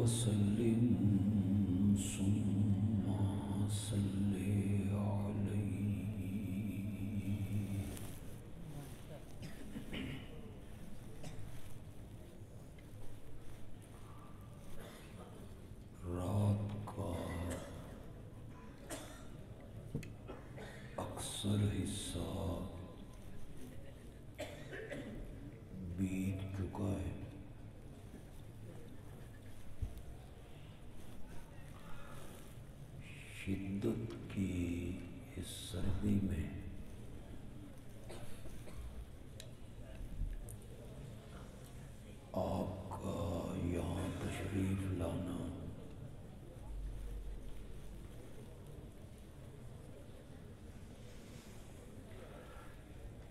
وسلم ثم صل علیہ۔ رات کا اکثر حصہ بیت چکا ہے۔ شدت کی اس سردی میں آپ کا یہاں تشریف لانا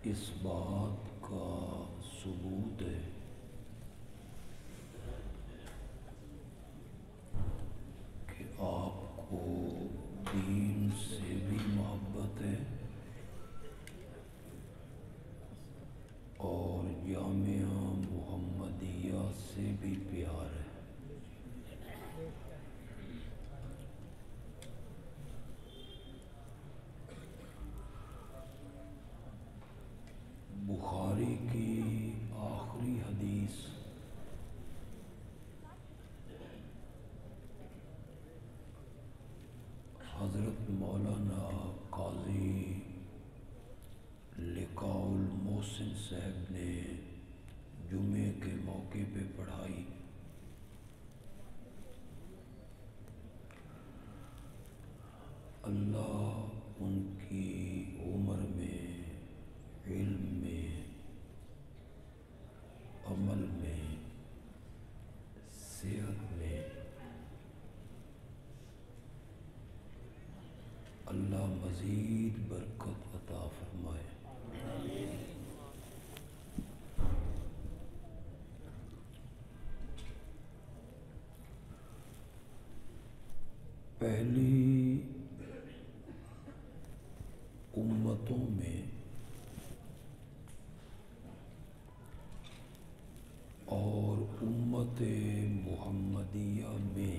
اس بات کا ثبوت ہے کہ آپ کو دین سے بھی محبت ہے اور جامعہ محمدیہ سے بھی پیار ہے۔ بخاری کی آخری حدیث حضرت مولانا قاضی لقاء المحسن صاحب نے جمعے کے موقع پہ پڑھائی۔ اللہ ان کی عمر میں، علم میں، عمل میں، صحت میں اللہ مزید برکت عطا فرمائے۔ پہلی امتوں میں اور امت محمدیہ میں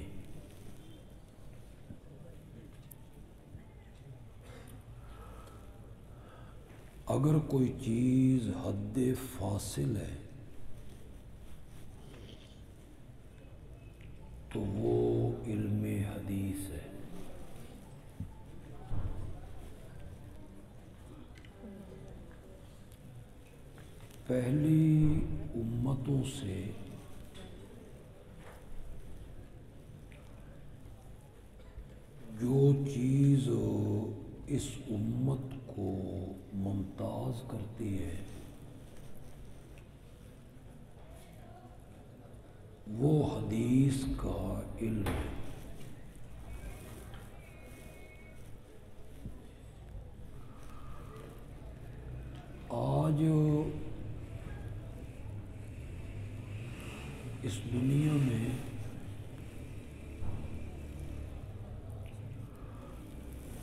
اگر کوئی چیز حد فاصل ہے تو وہ علم حدیث ہے۔ پہلی امتوں سے جو چیز اس امت کو ممتاز کرتی ہے وہ حدیث کا علم ہے۔ آج اس دنیا میں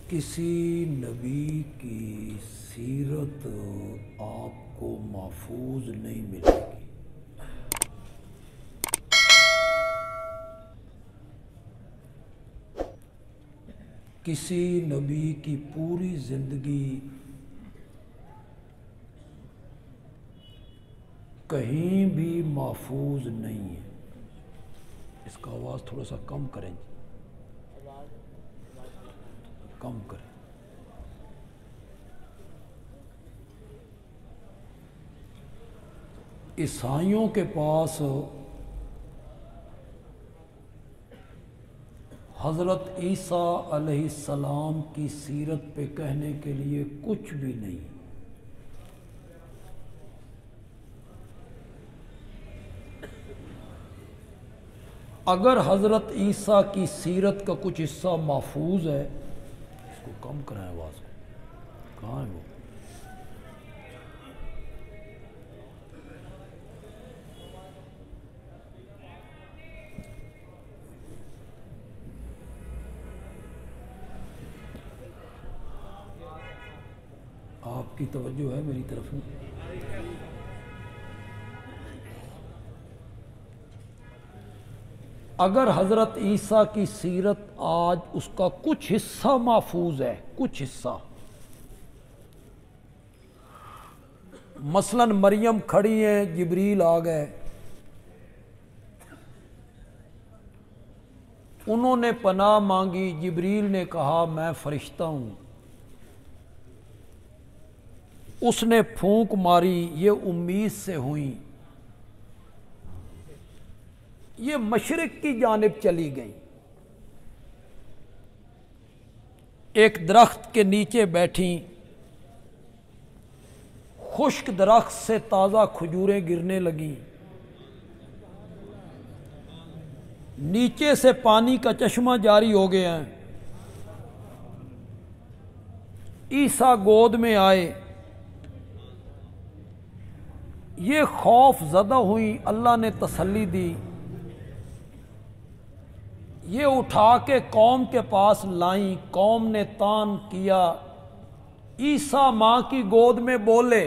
کسی نبی کی سیرت آپ کو محفوظ نہیں ملے گی۔ کسی نبی کی پوری زندگی کہیں بھی محفوظ نہیں ہے۔ اس کا آواز تھوڑا سا کم کریں، کم کریں۔ عیسائیوں کے پاس حضرت عیسیٰ علیہ السلام کی سیرت پہ کہنے کے لیے کچھ بھی نہیں۔ اگر حضرت عیسیٰ کی سیرت کا کچھ حصہ محفوظ ہے، اس کو کم کرائیں آواز کو، کہاں ہے وہ؟ آپ کی توجہ ہے میری طرف میں؟ اگر حضرت عیسیٰ کی سیرت آج اس کا کچھ حصہ محفوظ ہے، کچھ حصہ، مثلا مریم کھڑی ہیں، جبریل آ گئے، انہوں نے پناہ مانگی، جبریل نے کہا میں فرشتہ ہوں، اس نے پھونک ماری، یہ امید سے ہوئی، یہ مشرق کی جانب چلی گئی، ایک درخت کے نیچے بیٹھی، خشک درخت سے تازہ کھجوریں گرنے لگیں، نیچے سے پانی کا چشمہ جاری ہو گیا، عیسیٰ گود میں آئے، یہ خوف زدہ ہوئی، اللہ نے تسلی دی، یہ اٹھا کے قوم کے پاس لائیں، قوم نے تان کیا، عیسیٰ ماں کی گود میں بولے،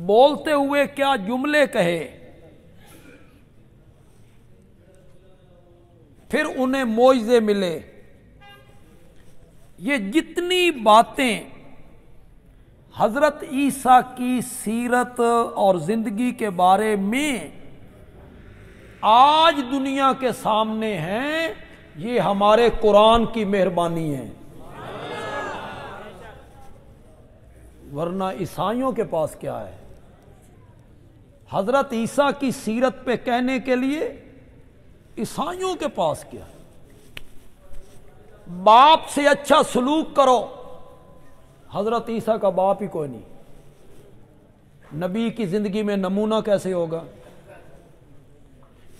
بولتے ہوئے کیا جملے کہے، پھر انہیں معجزے ملے، یہ جتنی باتیں حضرت عیسیٰ کی سیرت اور زندگی کے بارے میں آج دنیا کے سامنے ہیں، یہ ہمارے قرآن کی مہربانی ہے، ورنہ عیسائیوں کے پاس کیا ہے؟ حضرت عیسیٰ کی سیرت پہ کہنے کے لیے عیسائیوں کے پاس کیا ہے؟ باپ سے اچھا سلوک کرو، حضرت عیسیٰ کا باپ ہی کوئی نہیں، نبی کی زندگی میں نمونہ کیسے ہوگا؟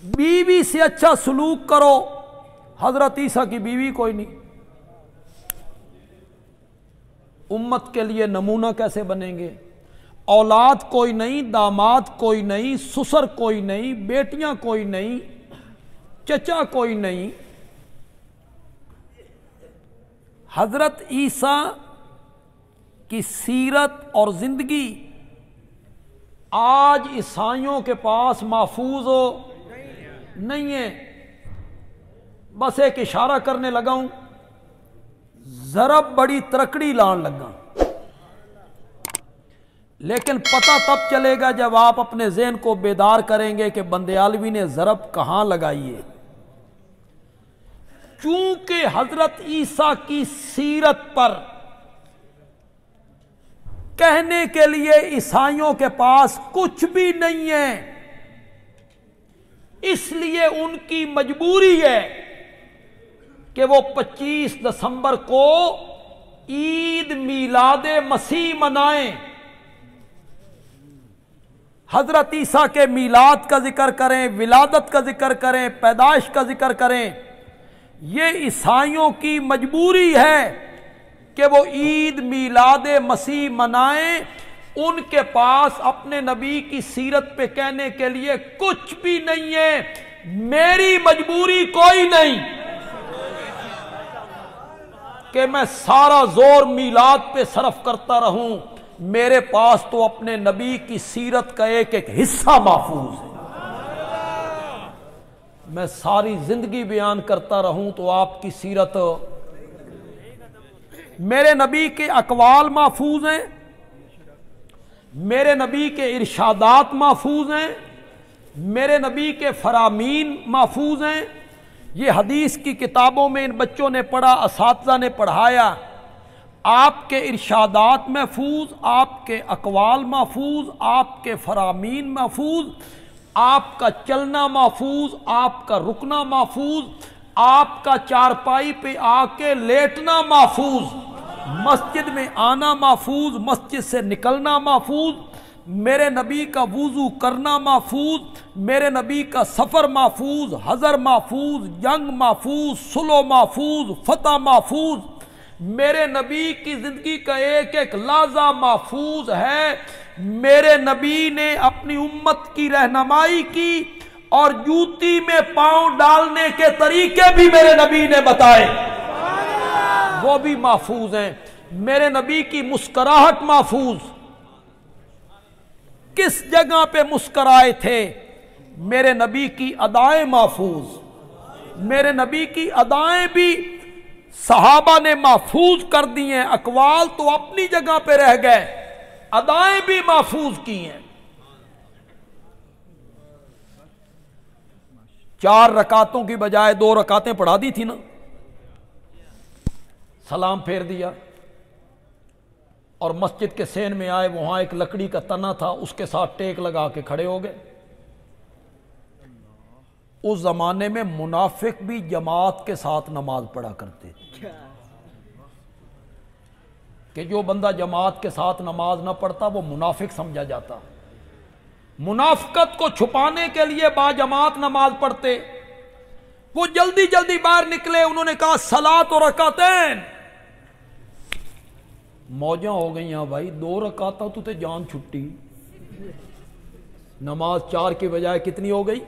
بیوی سے اچھا سلوک کرو، حضرت عیسیٰ کی بیوی کوئی نہیں، امت کے لیے نمونہ کیسے بنیں گے؟ اولاد کوئی نہیں، داماد کوئی نہیں، سسر کوئی نہیں، بیٹیاں کوئی نہیں، چچا کوئی نہیں، حضرت عیسیٰ کی سیرت اور زندگی آج عیسائیوں کے پاس محفوظ ہو نہیں ہے۔ بس ایک اشارہ کرنے لگا ہوں، ضرب بڑی ترکڑی لان لگا، لیکن پتہ تب چلے گا جب آپ اپنے ذہن کو بیدار کریں گے کہ بندیالوی نے ضرب کہاں لگائی ہے۔ چونکہ حضرت عیسیٰ کی سیرت پر کہنے کے لیے عیسائیوں کے پاس کچھ بھی نہیں ہے، اس لیے ان کی مجبوری ہے کہ وہ 25 دسمبر کو عید میلاد مسیح منائیں، حضرت عیسیٰ کے میلاد کا ذکر کریں، ولادت کا ذکر کریں، پیدائش کا ذکر کریں۔ یہ عیسائیوں کی مجبوری ہے کہ وہ عید میلاد مسیح منائیں، ان کے پاس اپنے نبی کی سیرت پہ کہنے کے لیے کچھ بھی نہیں ہے، میری مجبوری کوئی نہیں کہ میں سارا زور میلاد پہ صرف کرتا رہوں، میرے پاس تو اپنے نبی کی سیرت کا ایک ایک حصہ محفوظ ہے، میں ساری زندگی بیان کرتا رہوں تو آپ کی سیرت، میرے نبی کے اقوال محفوظ ہیں، میرے نبی کے ارشادات محفوظ ہیں، میرے نبی کے فرامین محفوظ ہیں۔ یہ حدیث کی کتابوں میں ان بچوں نے پڑھا، اساتذہ نے پڑھایا، آپ کے ارشادات محفوظ، آپ کے اقوال محفوظ، آپ کے فرامین محفوظ، آپ کا چلنا محفوظ، آپ کا رکنا محفوظ، آپ کا چارپائی پہ آ کے لیٹنا محفوظ، مسجد میں آنا محفوظ، مسجد سے نکلنا محفوظ، میرے نبی کا وضو کرنا محفوظ، میرے نبی کا سفر محفوظ، حضر محفوظ، جنگ محفوظ، صلح محفوظ، فتح محفوظ، میرے نبی کی زندگی کا ایک ایک لحظہ محفوظ ہے۔ میرے نبی نے اپنی امت کی رہنمائی کی اور جوتی میں پاؤں ڈالنے کے طریقے بھی میرے نبی نے بتائے، وہ بھی محفوظ ہیں۔ میرے نبی کی مسکراہٹ محفوظ، کس جگہ پہ مسکرائے تھے، میرے نبی کی ادائیں محفوظ، میرے نبی کی ادائیں بھی صحابہ نے محفوظ کر دی ہیں، اقوال تو اپنی جگہ پہ رہ گئے، ادائیں بھی محفوظ کی ہیں۔ 4 رکعتوں کی بجائے 2 رکعتیں پڑھا دی تھی نا، سلام پھیر دیا اور مسجد کے سین میں آئے، وہاں ایک لکڑی کا تنا تھا، اس کے ساتھ ٹیک لگا کے کھڑے ہو گئے۔ اس زمانے میں منافق بھی جماعت کے ساتھ نماز پڑھا کرتے تھے کہ جو بندہ جماعت کے ساتھ نماز نہ پڑھتا وہ منافق سمجھا جاتا۔ منافقت کو چھپانے کے لیے با جماعت نماز پڑھتے۔ وہ جلدی جلدی باہر نکلے، انہوں نے کہا صلاۃ و رکعتین۔ موجاں ہو گئی ہیں بھائی، 2 رکعتاں تو تے جان چھٹی، نماز 4 کی بجائے کتنی ہو گئی؟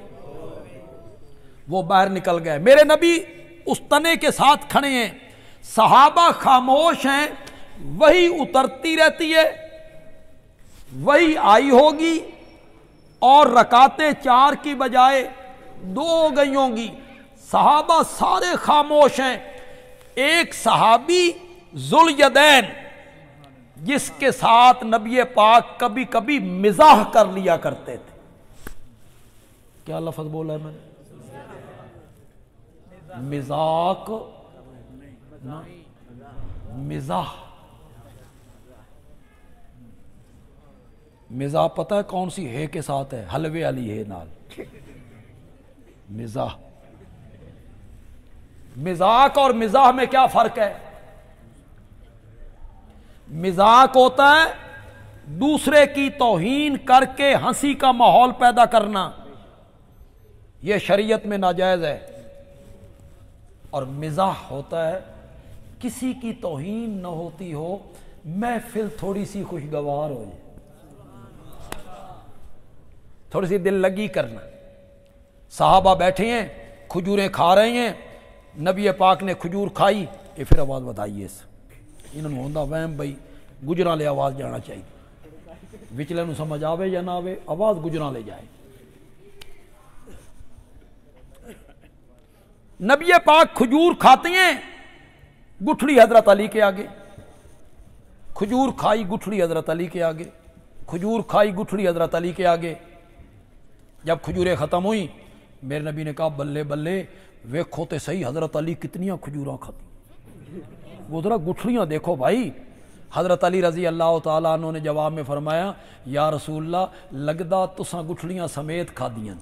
وہ باہر نکل گئے۔ میرے نبی اس تنے کے ساتھ کھڑے ہیں، صحابہ خاموش ہیں، وہی اترتی رہتی ہے، وہی آئی ہوگی اور رکعتیں 4 کی بجائے 2 ہو گئی ہوں گی۔ صحابہ سارے خاموش ہیں۔ ایک صحابی ذوالیدین جس کے ساتھ نبی پاک کبھی کبھی مزاح کر لیا کرتے تھے۔ کیا لفظ بولا ہے میں نے؟ مذاق نہ مزاح۔ مزاح پتہ ہے کون سی ہے کے ساتھ ہے؟ حلوے والی ہے نال، مزاح۔ مذاق اور مزاح میں کیا فرق ہے؟ مذاق ہوتا ہے دوسرے کی توہین کر کے ہنسی کا ماحول پیدا کرنا، یہ شریعت میں ناجائز ہے۔ اور مزاح ہوتا ہے کسی کی توہین نہ ہوتی ہو، محفل تھوڑی سی خوشگوار ہو جائے، تھوڑی سی دل لگی کرنا۔ صحابہ بیٹھے ہیں، کھجوریں کھا رہے ہیں، نبی پاک نے کھجور کھائی، یہ پھر آواز بتائیے اس انہوں نے ہوندہ وہم بھئی گجراں لے آواز جانا چاہیے، وچلے نو سمجھ آوے یا نہ آوے، آواز گجراں لے جائے۔ نبی پاک کھجور کھاتے ہیں، گٹھڑی حضرت علی کے آگے، کھجور کھائی گٹھڑی حضرت علی کے آگے، کھجور کھائی گٹھڑی حضرت علی کے آگے۔ جب کھجوریں ختم ہوئی، میرے نبی نے کہا بلے بلے ویکھو تے صحیح حضرت علی کتنیاں کھجوراں کھاتی، وہ ذرا گٹھڑیاں دیکھو بھائی۔ حضرت علی رضی اللہ تعالیٰ عنہ نے جواب میں فرمایا یا رسول اللہ لگدا تساں گٹھڑیاں سمیت کھا دیاں۔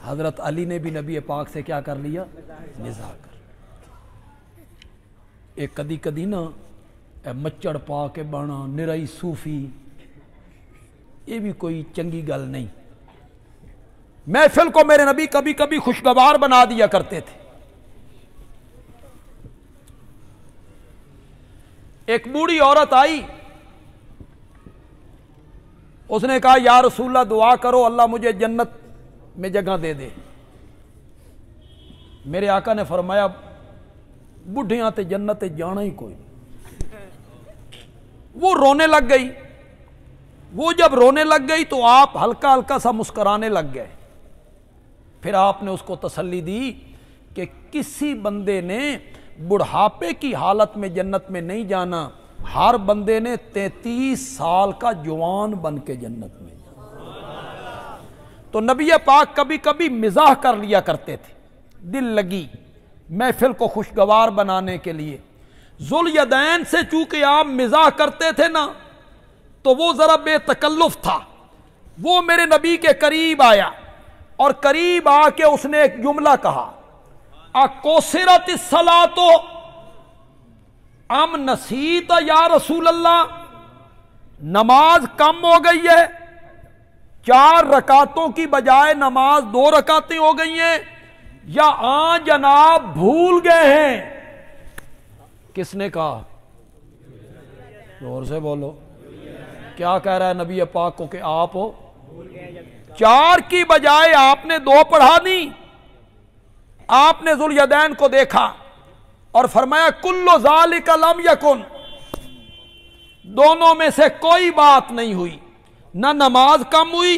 حضرت علی نے بھی نبی پاک سے کیا کر لیا؟ مزاح کر۔ ایک کدی کدی نا مچڑ پا کے بانا نرائی صوفی، یہ بھی کوئی چنگی گل نہیں۔ محفل کو میرے نبی کبھی کبھی خوشگوار بنا دیا کرتے تھے۔ ایک بوڑھی عورت آئی، اس نے کہا یا رسول اللہ دعا کرو اللہ مجھے جنت میں جگہ دے دے۔ میرے آقا نے فرمایا بڈھیاں تے جنت جانا ہی کوئی نہیں۔ وہ رونے لگ گئی۔ وہ جب رونے لگ گئی تو آپ ہلکا ہلکا سا مسکرانے لگ گئے۔ پھر آپ نے اس کو تسلی دی کہ کسی بندے نے بڑھاپے کی حالت میں جنت میں نہیں جانا، ہر بندے نے 33 سال کا جوان بن کے جنت میں جانا۔ تو نبی پاک کبھی کبھی مزاح کر لیا کرتے تھے، دل لگی، محفل کو خوشگوار بنانے کے لیے۔ ذوالیدین سے چونکہ آپ مزاح کرتے تھے نا تو وہ ذرا بے تکلف تھا۔ وہ میرے نبی کے قریب آیا اور قریب آ کے اس نے ایک جملہ کہا اَقُصِرَتِ الصَّلَاةُ ام نسیت یا رسول اللہ، نماز کم ہو گئی ہے، 4 رکعتوں کی بجائے نماز 2 رکعتیں ہو گئی ہیں، یا آن جناب بھول گئے ہیں؟ کس نے کہا؟ زور سے بولو، کیا کہہ رہا ہے نبی پاک کو کہ آپ 4 کی بجائے آپ نے 2 پڑھا دی۔ آپ نے ذوالیدین کو دیکھا اور فرمایا کل ذالک لم یکن، دونوں میں سے کوئی بات نہیں ہوئی، نہ نماز کم ہوئی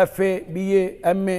FA, BA, MA,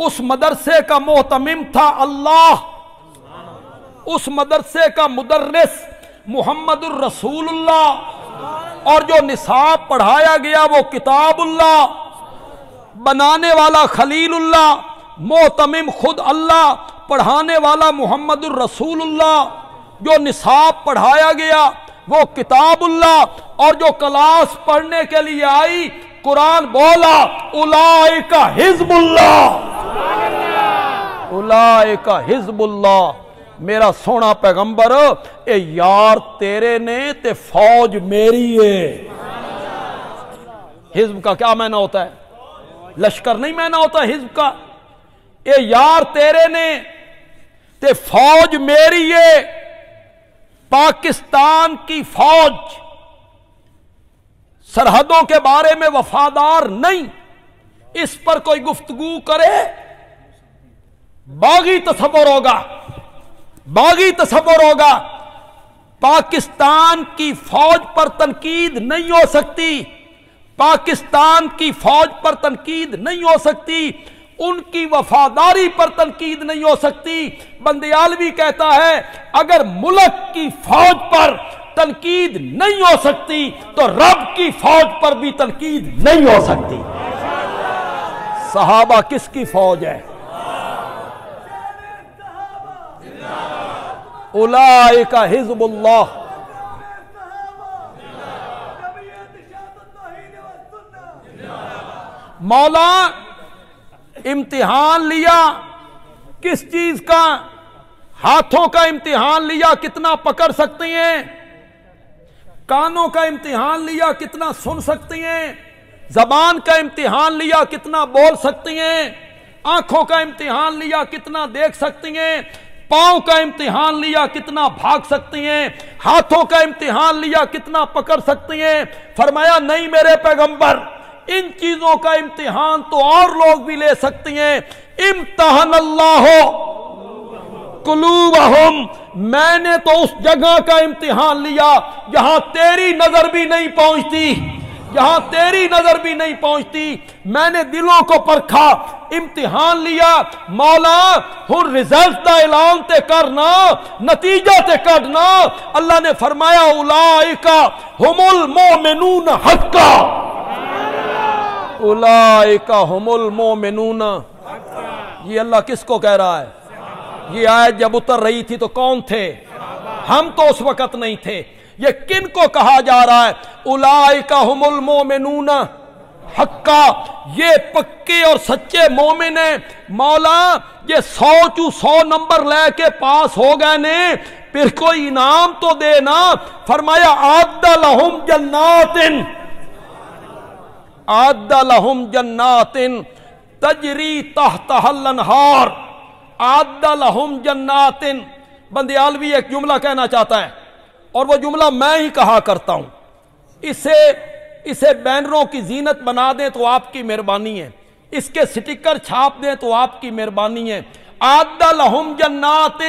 اس مدرسے کا محتمم تھا اللہ، اس مدرسے کا مدرس محمد الرسول اللہ، اور جو نصاب پڑھایا گیا وہ کتاب اللہ، بنانے والا خلیل اللہ، محتمم خود اللہ، پڑھانے والا محمد الرسول اللہ، جو نصاب پڑھایا گیا وہ کتاب اللہ، اور جو کلاس پڑھنے کے لیے آئی قرآن بولا اولئک حزب اللہ، اولئک حزب اللہ۔ میرا سونا پیغمبر اے یار تیرے نے تے فوج میری ہے۔ حزب کا کیا معنی ہوتا ہے؟ لشکر نہیں معنی ہوتا حزب کا۔ اے یار تیرے نے تے فوج میری ہے۔ پاکستان کی فوج سرحدوں کے بارے میں وفادار نہیں، اس پر کوئی گفتگو کرے باغی تصور ہوگا، باغی تصور ہوگا۔ پاکستان کی فوج پر تنقید نہیں ہو سکتی، پاکستان کی فوج پر تنقید نہیں ہو سکتی، ان کی وفاداری پر تنقید نہیں ہو سکتی۔ بندیالوی کہتا ہے اگر ملک کی فوج پر تنقید نہیں ہو سکتی تو رب کی فوج پر بھی تنقید نہیں ہو سکتی۔ صحابہ کس کی فوج ہے؟ اولئک حزب اللہ۔ مولا امتحان لیا کس چیز کا؟ ہاتھوں کا امتحان لیا کتنا پکڑ سکتی ہیں، کانوں کا امتحان لیا کتنا سن سکتی ہیں، زبان کا امتحان لیا کتنا بول سکتی ہیں، آنکھوں کا امتحان لیا کتنا دیکھ سکتی ہیں، پاؤں کا امتحان لیا کتنا بھاگ سکتی ہیں، ہاتھوں کا امتحان لیا کتنا پکڑ سکتی ہیں۔ فرمایا نہیں میرے پیغمبر، ان چیزوں کا امتحان تو اور لوگ بھی لے سکتی ہیں۔ امتحان اللہ قلوبہم، میں نے تو اس جگہ کا امتحان لیا جہاں تیری نظر بھی نہیں پہنچتی، جہاں تیری نظر بھی نہیں پہنچتی، میں نے دلوں کو پرکھا، امتحان لیا۔ مولا ہن رزلٹ دا اعلان تے کرنا، نتیجہ تے کڈنا۔ اللہ نے فرمایا اولئک ہم المؤمنون حقا، اولئک ہم المؤمنون۔ یہ اللہ کس کو کہہ رہا ہے؟ یہ آیت جب اتر رہی تھی تو کون تھے؟ ہم تو اس وقت نہیں تھے۔ یہ کن کو کہا جا رہا ہے؟ اولئک ہم المؤمنون حقا، یہ پکے اور سچے مومن ہیں۔ مولا یہ 100 نمبر لے کے پاس ہو گئے نے، پھر کوئی انعام تو دے نا۔ فرمایا اعد لہم جنات، اعد لہم جنات تجری تحتہا الانہار، اعد لہم جنات۔ بندیالوی ایک جملہ کہنا چاہتا ہے اور وہ جملہ میں ہی کہا کرتا ہوں، اسے بینروں کی زینت بنا دیں تو آپ کی مہربانی ہے، اس کے سٹیکر چھاپ دیں تو آپ کی مہربانی ہے۔ اعد لہم جنات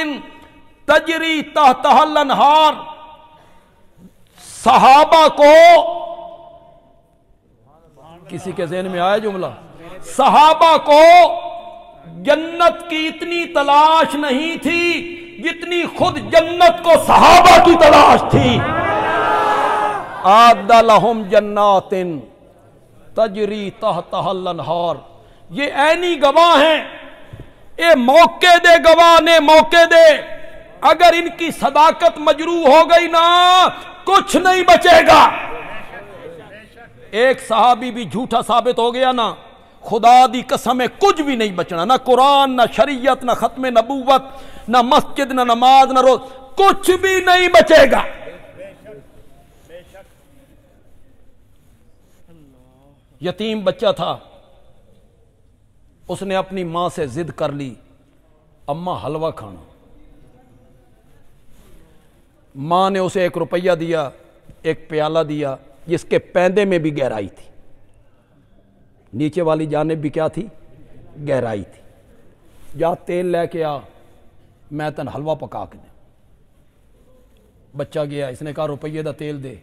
تجری تحتہا الانہار، صحابہ کو، کسی کے ذہن میں آیا جملہ؟ صحابہ کو جنت کی اتنی تلاش نہیں تھی جتنی خود جنت کو صحابہ کی تلاش تھی۔ اعد لہم جنات تجری تحتہا الانہار، یہ عینی گواہ ہیں، اے موقع دے گواہ نے موقع دے، اگر ان کی صداقت مجروح ہو گئی نا کچھ نہیں بچے گا۔ ایک صحابی بھی جھوٹا ثابت ہو گیا نا، خدا دی قسم ہے کچھ بھی نہیں بچنا، نہ قرآن، نہ شریعت، نہ ختم نبوت، نہ مسجد، نہ نماز، نہ روز، کچھ بھی نہیں بچے گا۔ یتیم بچہ تھا، اس نے اپنی ماں سے ضد کر لی اماں حلوہ کھانا، ماں نے اسے 1 روپیہ دیا، ایک پیالہ دیا جس کے پیندے میں بھی گہرائی تھی، نیچے والی جانب بھی کیا تھی؟ گہرائی تھی۔ جا تیل لے کے آ، میں تن حلوہ پکا کے دیں۔ بچہ گیا، اس نے کہا روپیے دا تیل دے،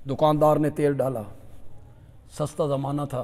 دکاندار نے تیل ڈالا، سستا زمانہ تھا،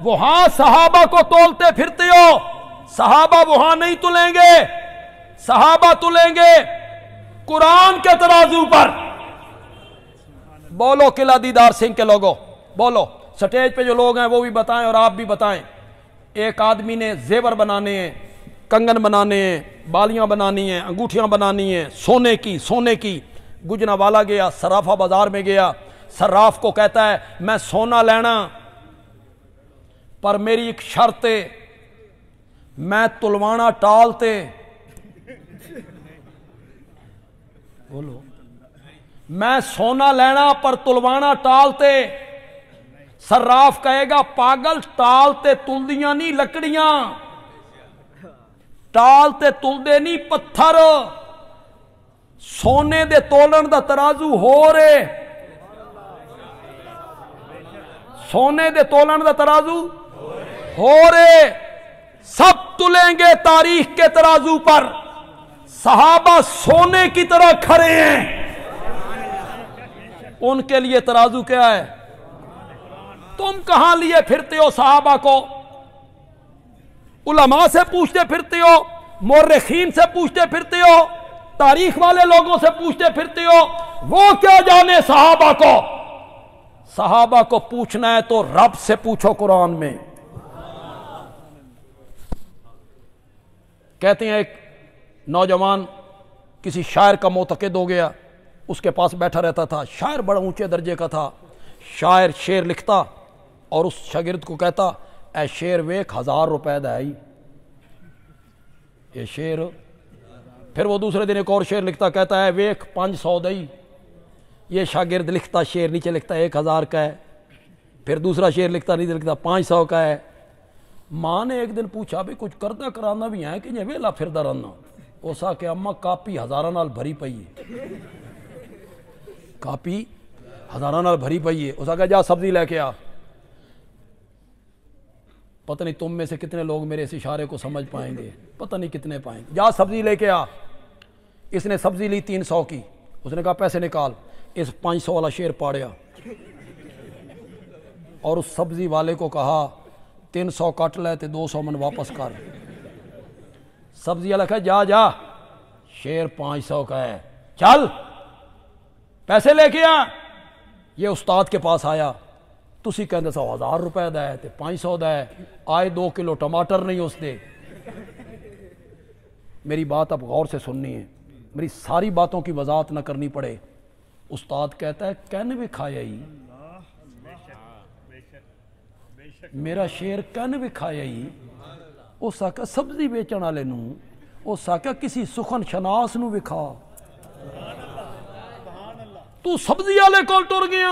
وہاں صحابہ کو تولتے پھرتے ہو، صحابہ وہاں نہیں تلیں گے، صحابہ تلیں گے قرآن کے ترازو پر۔ بولو قلعہ دیدار سنگھ کے لوگوں، بولو، سٹیج پہ جو لوگ ہیں وہ بھی بتائیں اور آپ بھی بتائیں۔ ایک آدمی نے زیور بنانے ہیں، کنگن بنانے ہیں، بالیاں بنانی ہیں، انگوٹھیاں بنانی ہیں، سونے کی گجنا والا گیا، صرافہ بازار میں گیا، صراف کو کہتا ہے میں سونا لینا پر میری ایک شرط ہے، میں تلوانا ٹالتے، بولو، میں سونا لینا پر تلوانا ٹالتے۔ صراف کہے گا پاگل، ٹالتے تلدیاں نہیں لکڑیاں، ٹالتے تلدے نہیں پتھر، سونے دے تولن دا ترازو ہو رے، سونے دے تولن دا ترازو ہو رے، سب تلیں گے تاریخ کے ترازو پر، صحابہ سونے کی طرح کھڑے ہیں، ان کے لیے ترازو کیا ہے؟ تم کہاں لیے پھرتے ہو صحابہ کو؟ علماء سے پوچھتے پھرتے ہو، مورخین سے پوچھتے پھرتے ہو، تاریخ والے لوگوں سے پوچھتے پھرتے ہو، وہ کیا جانے صحابہ کو؟ صحابہ کو پوچھنا ہے تو رب سے پوچھو قرآن میں۔ کہتے ہیں ایک نوجوان کسی شاعر کا معتقد ہو گیا، اس کے پاس بیٹھا رہتا تھا، شاعر بڑا اونچے درجے کا تھا، شاعر شعر لکھتا اور اس شاگرد کو کہتا اے شعر ویک 1000 روپے دائی، یہ شعر، پھر وہ دوسرے دن ایک اور شعر لکھتا، کہتا ہے ویک 500 دئی، یہ شاگرد لکھتا، شعر نیچے لکھتا 1000 کا ہے، پھر دوسرا شعر لکھتا، نیچے لکھتا 500 کا ہے۔ ماں نے ایک دن پوچھا بھی کچھ کرتا کرانا بھی ہے کہ یہ ویلا پھردا رہنا؟ اس آ کہ اماں کاپی 1000 نال بھری پئی ہے، کاپی 1000 نال بھری پئی ہے۔ اس آ کہ جا سبزی لے کے آ۔ پتہ نہیں تم میں سے کتنے لوگ میرے اس اشارے کو سمجھ پائیں گے، پتہ نہیں کتنے پائیں گے۔ جا سبزی لے کے آ۔ اس نے سبزی لی 300 کی، اس نے کہا پیسے نکال، اس 500 والا شعر پاڑیا اور اس سبزی والے کو کہا 300 کٹ لے تے 200 من واپس کر۔ سبزی والا کہا جا جا، شعر 500 کا ہے، چل پیسے لے کے آ۔ یہ استاد کے پاس آیا، تسی کہندے سو 1000 روپے دا ہے تے 500 دا ہے، آئے 2 کلو ٹماٹر نہیں اس دے۔ میری بات اب غور سے سننی ہے، میری ساری باتوں کی وضاحت نہ کرنی پڑے۔ استاد کہتا ہے کہنے بھی کھایا ہی، میرا شعر کہنے بھی کھایا ہی۔ اس آکا سبزی بیچن والے نو، اس آکا کسی سخن شناس نو وکھا، تو سبزی والے کول ٹر گیا،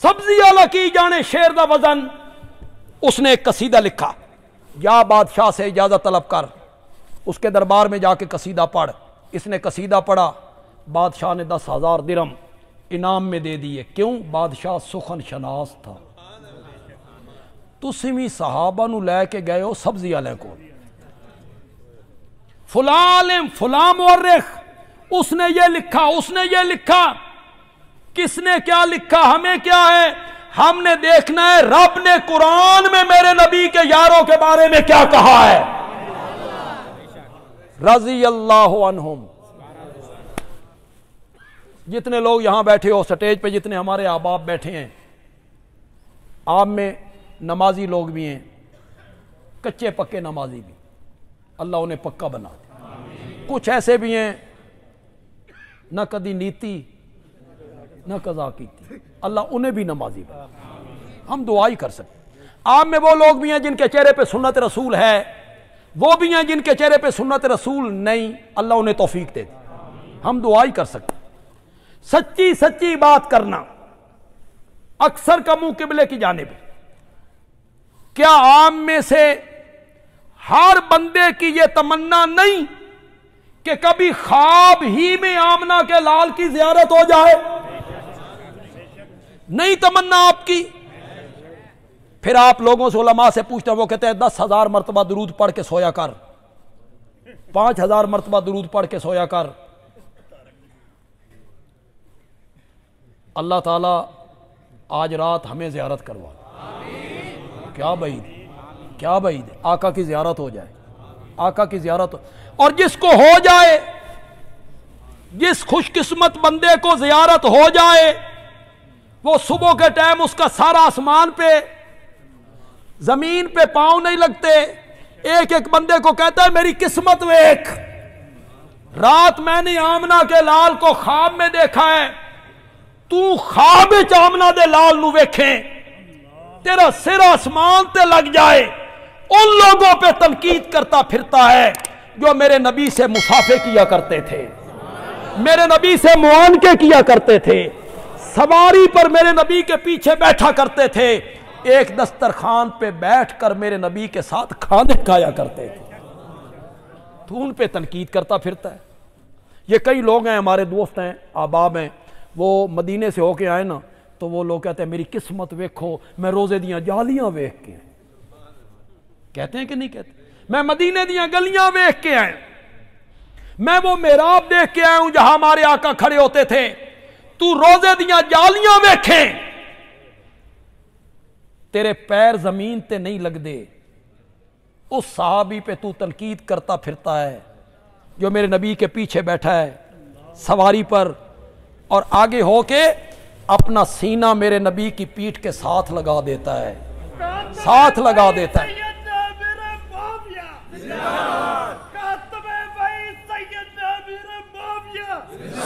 سبزی والا کی جانے شعر دا وزن۔ اس نے ایک قصیدہ لکھا، یا بادشاہ سے اجازت طلب کر، اس کے دربار میں جا کے قصیدہ پڑھ۔ اس نے قصیدہ پڑھا، بادشاہ نے 10,000 درہم انعام میں دے دیے۔ کیوں؟ بادشاہ سخن شناس تھا۔ تسی بھی صحابہ نو لے کے گئے ہو سبزی والے کو، فلاں عالم، فلاں مورخ، اس نے یہ لکھا، اس نے یہ لکھا۔ کس نے کیا لکھا ہمیں کیا ہے؟ ہم نے دیکھنا ہے رب نے قرآن میں میرے نبی کے یاروں کے بارے میں کیا کہا ہے۔ رضی اللہ عنہم۔ جتنے لوگ یہاں بیٹھے ہو سٹیج پہ، جتنے ہمارے احباب بیٹھے ہیں، آپ میں نمازی لوگ بھی ہیں، کچے پکے نمازی بھی، اللہ انہیں پکا بنا دے۔ کچھ ایسے بھی ہیں نہ کدی نیتی نہ قضا کی تھی، اللہ انہیں بھی نمازی بنا۔ ہم دعا ہی کر سکتے۔ آپ میں وہ لوگ بھی ہیں جن کے چہرے پہ سنت رسول ہے، وہ بھی ہیں جن کے چہرے پہ سنت رسول نہیں، اللہ انہیں توفیق دے دے۔ ہم دعا ہی کر سکتے۔ سچی سچی بات کرنا، اکثر کا منہ قبلے کی جانب۔ کیا عام میں سے ہر بندے کی یہ تمنا نہیں کہ کبھی خواب ہی میں آمنہ کے لال کی زیارت ہو جائے؟ نہیں تمنا آپ کی؟ پھر آپ لوگوں سے، علماء سے پوچھتے ہیں، وہ کہتے ہیں 10,000 مرتبہ درود پڑھ کے سویا کر، 5,000 مرتبہ درود پڑھ کے سویا کر۔ اللہ تعالیٰ آج رات ہمیں زیارت کروا۔ کیا بعید ہے، کیا بعید ہے، آقا کی زیارت ہو جائے، آقا کی زیارت ہو، اور جس کو ہو جائے، جس خوش قسمت بندے کو زیارت ہو جائے، وہ صبح کے ٹائم اس کا سارا آسمان پہ زمین پہ پاؤں نہیں لگتے، ایک ایک بندے کو کہتا ہے میری قسمت ویکھ، رات میں نے آمنہ کے لال کو خواب میں دیکھا ہے، تو خواب آمنہ دے لال نو ویکھیں، تیرا سر آسمان تے لگ جائے، ان لوگوں پہ تنقید کرتا پھرتا ہے جو میرے نبی سے مصافحے کیا کرتے تھے، میرے نبی سے معانقے کیا کرتے تھے، سواری پر میرے نبی کے پیچھے بیٹھا کرتے تھے، ایک دسترخوان پہ بیٹھ کر میرے نبی کے ساتھ کھانے کھایا کرتے تھے، تو ان پہ تنقید کرتا پھرتا ہے۔ یہ کئی لوگ ہیں، ہمارے دوست ہیں، احباب ہیں، وہ مدینے سے ہو کے آئے نا تو وہ لوگ کہتے ہیں میری قسمت ویکھو، میں روزے دیاں جالیاں ویکھ کے، کہتے ہیں کہ نہیں کہتے، میں مدینے دیاں گلیاں ویکھ کے آئے، میں وہ محراب دیکھ کے آیا ہوں جہاں ہمارے آقا کھڑے ہوتے تھے، تو روزے دیاں جالیاں ویکھیں، تیرے پیر زمین تے نہیں لگ دے، اس صحابی پہ تو تنقید کرتا پھرتا ہے جو میرے نبی کے پیچھے بیٹھا ہے سواری پر، اور آگے ہو کے اپنا سینہ میرے نبی کی پیٹھ کے ساتھ لگا دیتا ہے، ساتھ لگا دیتا ہے،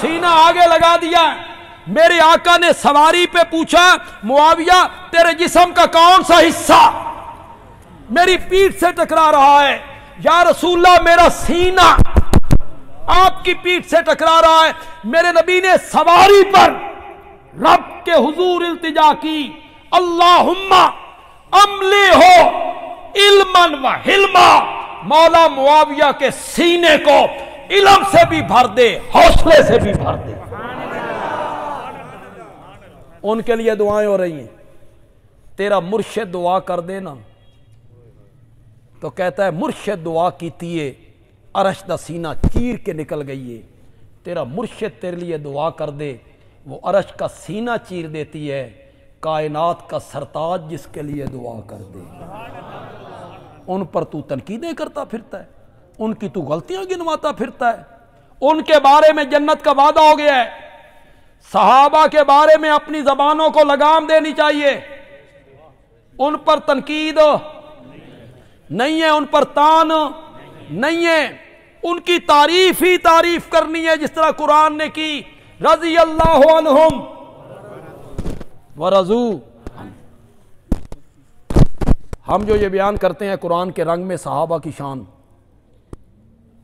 سینہ آگے لگا دیا۔ میرے آقا نے سواری پہ پوچھا معاویہ تیرے جسم کا کون سا حصہ میری پیٹھ سے ٹکرا رہا ہے؟ یا رسول اللہ میرا سینہ آپ کی پیٹھ سے ٹکرا رہا ہے۔ میرے نبی نے سواری پر رب کے حضور التجا کی، اللہم املی ہو علماً و حلما، مولا معاویہ کے سینے کو علم سے بھی بھر دے، حوصلے سے بھی بھر دے۔ ان کے لیے دعائیں ہو رہی ہیں، تیرا مرشد دعا کر دے نا تو کہتا ہے مرشد دعا کیتی ہے عرش دا سینہ چیر کے نکل گئی ہے، تیرا مرشد تیرے لیے دعا کر دے وہ عرش کا سینہ چیر دیتی ہے، کائنات کا سرتاج جس کے لیے دعا کر دے۔ ان پر تو تنقیدیں کرتا پھرتا ہے، ان کی تو غلطیاں گنواتا پھرتا ہے، ان کے بارے میں جنت کا وعدہ ہو گیا ہے، صحابہ کے بارے میں اپنی زبانوں کو لگام دینی چاہیے، ان پر تنقید نہیں ہے، ان پر تان نہیں ہے، ان کی تعریف ہی تعریف کرنی ہے جس طرح قرآن نے کی، رضی اللہ عنہم ورضوا۔ ہم جو یہ بیان کرتے ہیں قرآن کے رنگ میں صحابہ کی شان،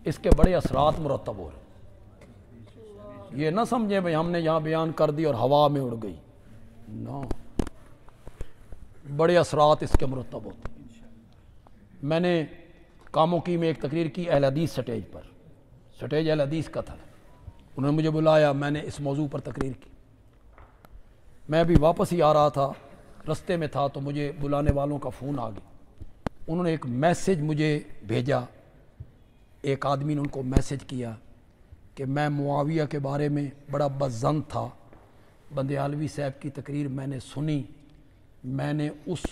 اس کے بڑے اثرات مرتب ہو رہے ہیں، یہ نہ سمجھیں بھئی ہم نے یہاں بیان کر دی اور ہوا میں اڑ گئی، نو، بڑے اثرات اس کے مرتب ہوتے ہیں۔ میں نے کاموں کی میں ایک تقریر کی اہل حدیث سٹیج پر، سٹیج اہل حدیث کا تھا، انہوں نے مجھے بلایا، میں نے اس موضوع پر تقریر کی، میں ابھی واپس ہی آ رہا تھا، رستے میں تھا تو مجھے بلانے والوں کا فون آ گیا، انہوں نے ایک میسج مجھے بھیجا، ایک آدمی نے ان کو میسج کیا کہ میں معاویہ کے بارے میں بڑا بدظن تھا، بندیالوی صاحب کی تقریر میں نے سنی، میں نے اس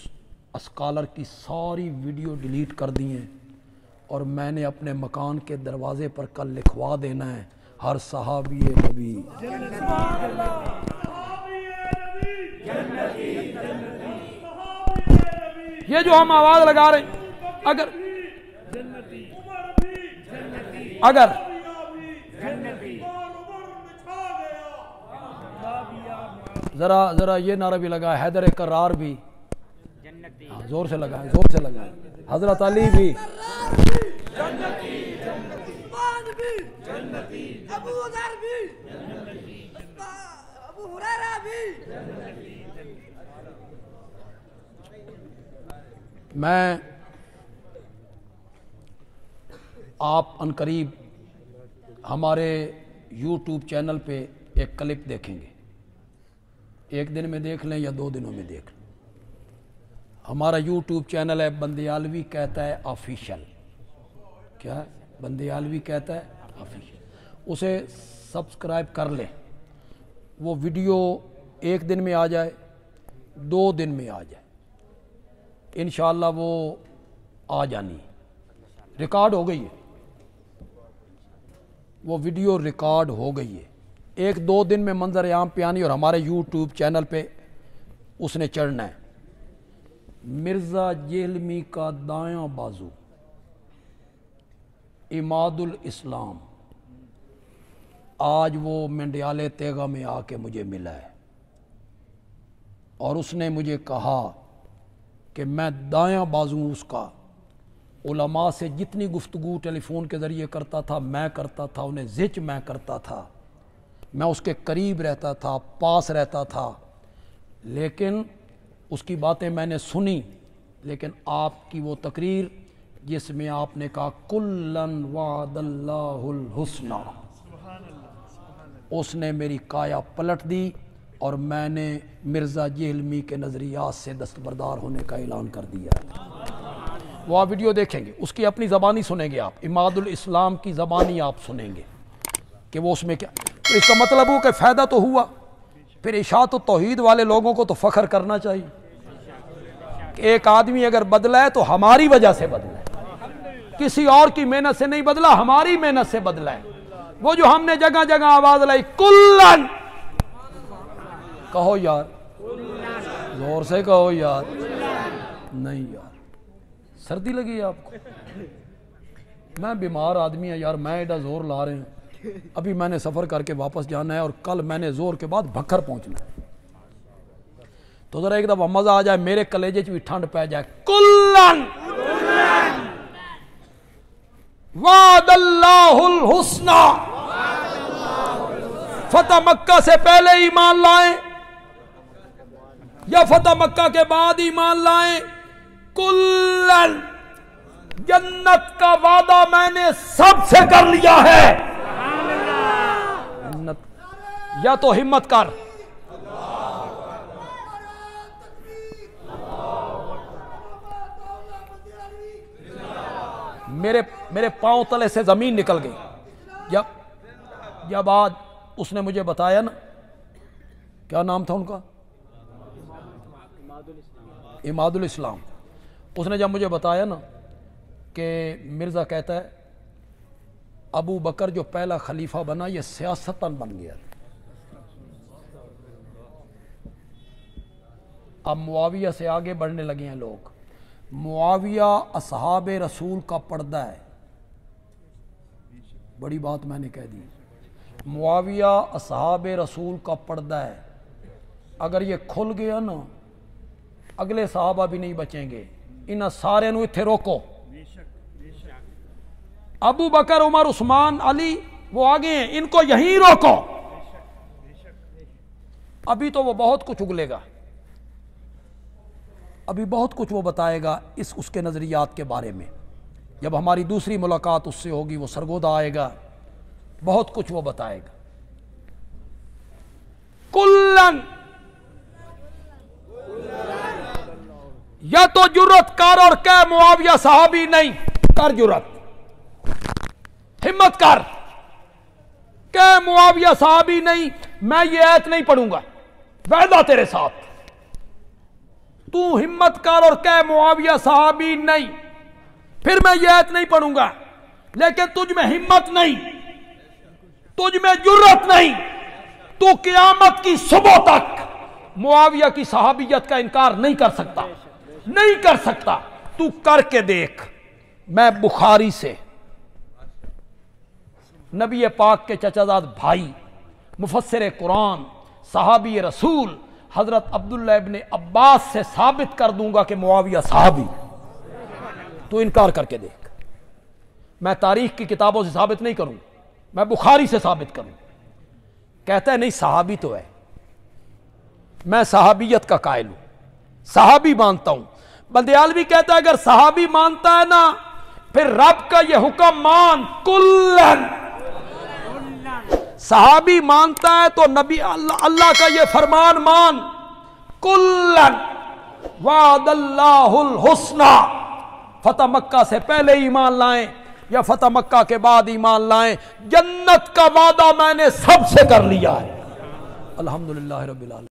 اسکالر کی ساری ویڈیو ڈیلیٹ کر دی ہیں اور میں نے اپنے مکان کے دروازے پر کل لکھوا دینا ہے، ہر صحابی نبی یہ جو ہم آواز لگا رہے ہیں، اگر ذرا یہ نعرہ بھی لگا، حیدر کرار بھی زور سے لگا، زور سے لگا، حضرت علی بھی میں آپ عنقریب ہمارے یوٹیوب چینل پہ ایک کلپ دیکھیں گے، ایک دن میں دیکھ لیں یا 2 دنوں میں دیکھ لیں، ہمارا یوٹیوب چینل ہے بندیالوی کہتا ہے آفیشل، کیا ہے بندیالوی کہتا ہے آفیشل، اسے سبسکرائب کر لیں، وہ ویڈیو 1 دن میں آ جائے 2 دن میں آ جائے، انشاءاللہ وہ آ جانی، ریکارڈ ہو گئی ہے، وہ ویڈیو ریکارڈ ہو گئی ہے، 1-2 دن میں منظر عام پہ آنی اور ہمارے یوٹیوب چینل پہ اس نے چڑھنا ہے۔ مرزا جہلمی کا دایاں بازو عماد الاسلام آج وہ منڈیالے تیغا میں آ کے مجھے ملا ہے، اور اس نے مجھے کہا کہ میں دایاں بازو اس کا، علماء سے جتنی گفتگو ٹیلی فون کے ذریعے کرتا تھا میں کرتا تھا، انہیں زچ میں کرتا تھا، میں اس کے قریب رہتا تھا، پاس رہتا تھا، لیکن اس کی باتیں میں نے سنی، لیکن آپ کی وہ تقریر جس میں آپ نے کہا کلن وعد اللہ الحسنی، اس نے میری کایا پلٹ دی اور میں نے مرزا جہلمی کے نظریات سے دستبردار ہونے کا اعلان کر دیا۔ وہ آپ ویڈیو دیکھیں گے، اس کی اپنی زبانی سنیں گے، آپ عماد الاسلام کی زبانی آپ سنیں گے کہ وہ اس میں کیا، تو اس کا مطلب ہو کہ فائدہ تو ہوا۔ پھر اشاعت و توحید والے لوگوں کو تو فخر کرنا چاہیے کہ ایک آدمی اگر بدلا ہے تو ہماری وجہ سے بدلا ہے، کسی اور کی محنت سے نہیں بدلا، ہماری محنت سے بدلا ہے۔ وہ جو ہم نے جگہ جگہ آواز لائی کلن، کہو یار، زور سے کہو یار، نہیں یار، سردی لگی ہے آپ کو؟ میں بیمار آدمی ہے یار، میں ایڈا زور لا رہے ہیں، ابھی میں نے سفر کر کے واپس جانا ہے اور کل میں نے زور کے بعد بھکر پہنچنا ہے، تو ذرا ایک دفعہ مزہ آ جائے، میرے کلیجے بھی ٹھنڈ پہ جائے۔ کلن وعد اللہ الحسنی، فتح مکہ سے پہلے ایمان لائیں یا فتح مکہ کے بعد ایمان لائیں، کلن جنت کا وعدہ میں نے سب سے کر لیا ہے۔ یا تو ہمت کر، میرے پاؤں تلے سے زمین نکل گئی جب آج اس نے مجھے بتایا نا، کیا نام تھا ان کا، عماد الاسلام، اس نے جب مجھے بتایا نا کہ مرزا کہتا ہے ابو بکر جو پہلا خلیفہ بنا یہ سیاستاً بن گیا، اب معاویہ سے آگے بڑھنے لگے ہیں لوگ، معاویہ اصحاب رسول کا پردہ ہے، بڑی بات میں نے کہہ دی، معاویہ اصحاب رسول کا پردہ ہے، اگر یہ کھل گیا نا اگلے صحابہ بھی نہیں بچیں گے، انہاں سارے نو اتھے روکو، ابو بکر عمر عثمان علی وہ آگے ہیں، ان کو یہیں روکو، ابھی تو وہ بہت کچھ اگلے گا، ابھی بہت کچھ وہ بتائے گا اس کے نظریات کے بارے میں، جب ہماری دوسری ملاقات اس سے ہوگی وہ سرگودا آئے گا، بہت کچھ وہ بتائے گا۔ کلن، یا تو جرت کر اور کہ معاویہ صحابی نہیں، کر جرت، ہمت کر کہ معاویہ صحابی نہیں، میں یہ ایت نہیں پڑھوں گا، وعدہ تیرے ساتھ، تو ہمت کر اور کہ معاویہ صحابی نہیں، پھر میں یہ ایت نہیں پڑھوں گا، لیکن تجھ میں ہمت نہیں، تجھ میں جرت نہیں، تو قیامت کی صبح تک معاویہ کی صحابیت کا انکار نہیں کر سکتا، نہیں کر سکتا، تو کر کے دیکھ۔ میں بخاری سے نبی پاک کے چچا زاد بھائی، مفسر قرآن، صحابی رسول حضرت عبداللہ ابن عباس سے ثابت کر دوں گا کہ معاویہ صحابی، تو انکار کر کے دیکھ۔ میں تاریخ کی کتابوں سے ثابت نہیں کروں، میں بخاری سے ثابت کروں۔ کہتا ہے نہیں صحابی تو ہے، میں صحابیت کا قائل ہوں، صحابی مانتا ہوں۔ بندیالوی کہتا ہے اگر صحابی مانتا ہے نا پھر رب کا یہ حکم مان، کلن، صحابی مانتا ہے تو نبی اللہ کا یہ فرمان مان، کلن وعد اللہ الحسنی، فتح مکہ سے پہلے ایمان لائیں یا فتح مکہ کے بعد ایمان لائیں، جنت کا وعدہ میں نے سب سے کر لیا ہے۔ الحمدللہ رب العالمین۔